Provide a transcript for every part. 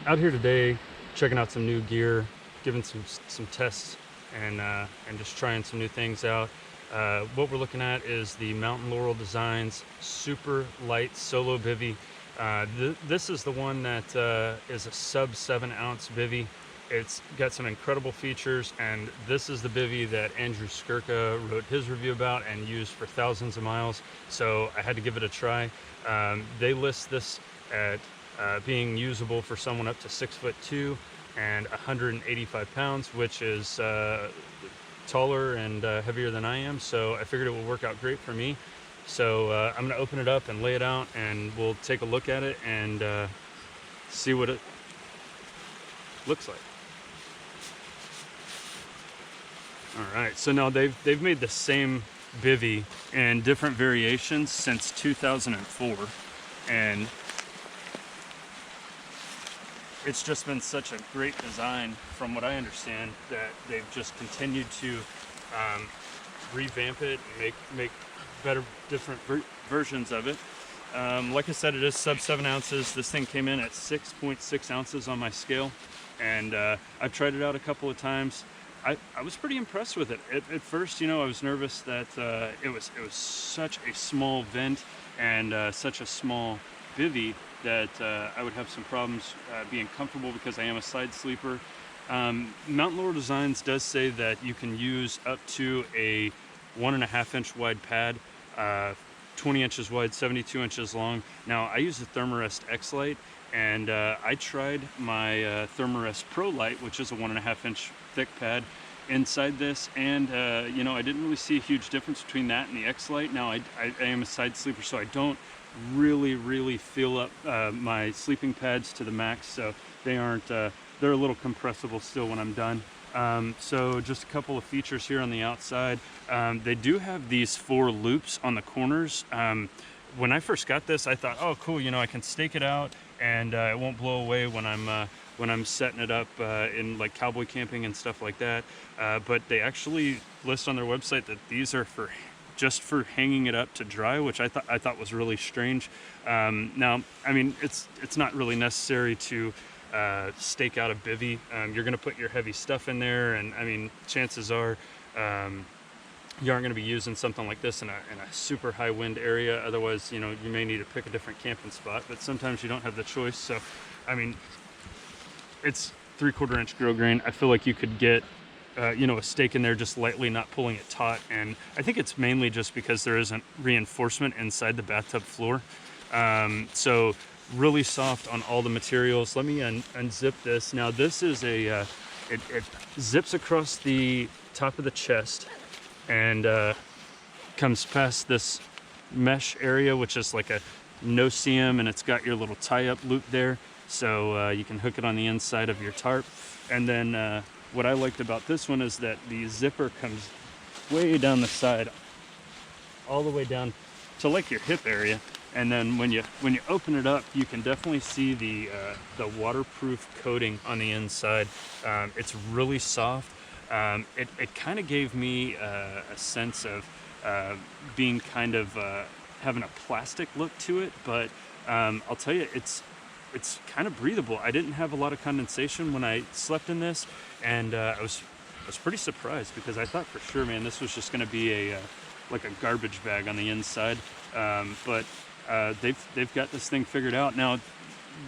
Out here today, checking out some new gear, giving some tests, and just trying some new things out. What we're looking at is the Mountain Laurel Designs SuperLight Solo BIVY. This is the one that is a sub 7-ounce bivy. It's got some incredible features, and this is the bivy that Andrew Skirka wrote his review about and used for thousands of miles. So I had to give it a try. They list this at being usable for someone up to 6'2" and 185 pounds, which is taller and heavier than I am. So I figured it would work out great for me. So I'm going to open it up and lay it out, and we'll take a look at it and see what it looks like. All right, so now they've made the same bivy in different variations since 2004, and it's just been such a great design, from what I understand, that they've just continued to revamp it and make better, different versions of it. Like I said, it is sub 7 ounces. This thing came in at 6.6 ounces on my scale, and I've tried it out a couple of times. I was pretty impressed with it. At first, you know, I was nervous that it was such a small vent and such a small bivy that I would have some problems being comfortable, because I am a side sleeper. Mountain Laurel Designs does say that you can use up to a 1.5 inch wide pad, 20 inches wide, 72 inches long. Now I use the Thermarest X Light, and I tried my Thermarest Pro Light, which is a 1.5 inch thick pad, inside this, and you know, I didn't really see a huge difference between that and the X Light. Now I am a side sleeper, so I don't really fill up my sleeping pads to the max, so they aren't they're a little compressible still when I'm done. So just a couple of features here on the outside. They do have these 4 loops on the corners. When I first got this, I thought, oh cool, you know, I can stake it out and it won't blow away when I'm setting it up in like cowboy camping and stuff like that. But they actually list on their website that these are just for hanging it up to dry, which I thought was really strange. Now, I mean, it's not really necessary to stake out a bivy. You're going to put your heavy stuff in there, and I mean, chances are you aren't going to be using something like this in a super high wind area. Otherwise, you know, you may need to pick a different camping spot, but sometimes you don't have the choice. So, I mean, it's 3/4 inch grill grain. I feel like you could get you know, a stake in there just lightly, not pulling it taut, and I think it's mainly just because there isn't reinforcement inside the bathtub floor. So really soft on all the materials. Let me unzip this. Now this is a it zips across the top of the chest and comes past this mesh area, which is like a no-seam, and it's got your little tie-up loop there, so you can hook it on the inside of your tarp. And then what I liked about this one is that the zipper comes way down the side, all the way down to like your hip area. And then when you open it up, you can definitely see the waterproof coating on the inside. It's really soft. It kind of gave me a sense of being kind of having a plastic look to it, but I'll tell you, it's kind of breathable. I didn't have a lot of condensation when I slept in this, and I was pretty surprised, because I thought for sure, man, this was just going to be like a garbage bag on the inside. But they've got this thing figured out. Now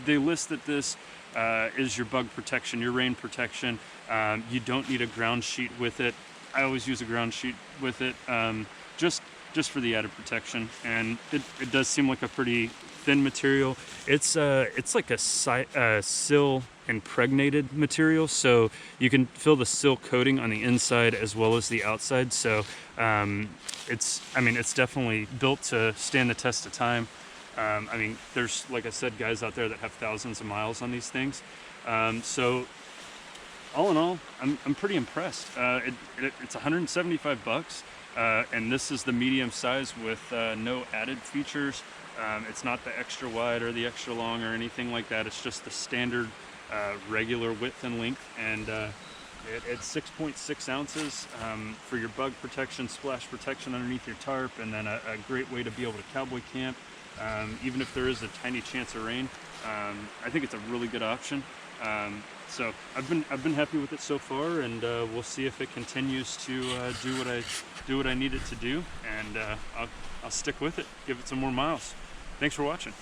they list that this is your bug protection, your rain protection. You don't need a ground sheet with it. I always use a ground sheet with it, just for the added protection, and it does seem like a pretty thin material. It's like a sill impregnated material, so you can feel the sill coating on the inside as well as the outside. So it's definitely built to stand the test of time. I mean, there's, like I said, guys out there that have thousands of miles on these things. So all in all, I'm pretty impressed. It's 175 bucks. And this is the medium size with no added features. It's not the extra wide or the extra long or anything like that. It's just the standard regular width and length, and it's 6.6 ounces for your bug protection, splash protection underneath your tarp, and then a great way to be able to cowboy camp, even if there is a tiny chance of rain. I think it's a really good option. So I've been happy with it so far, and we'll see if it continues to do what I need it to do, and I'll stick with it, give it some more miles. Thanks for watching.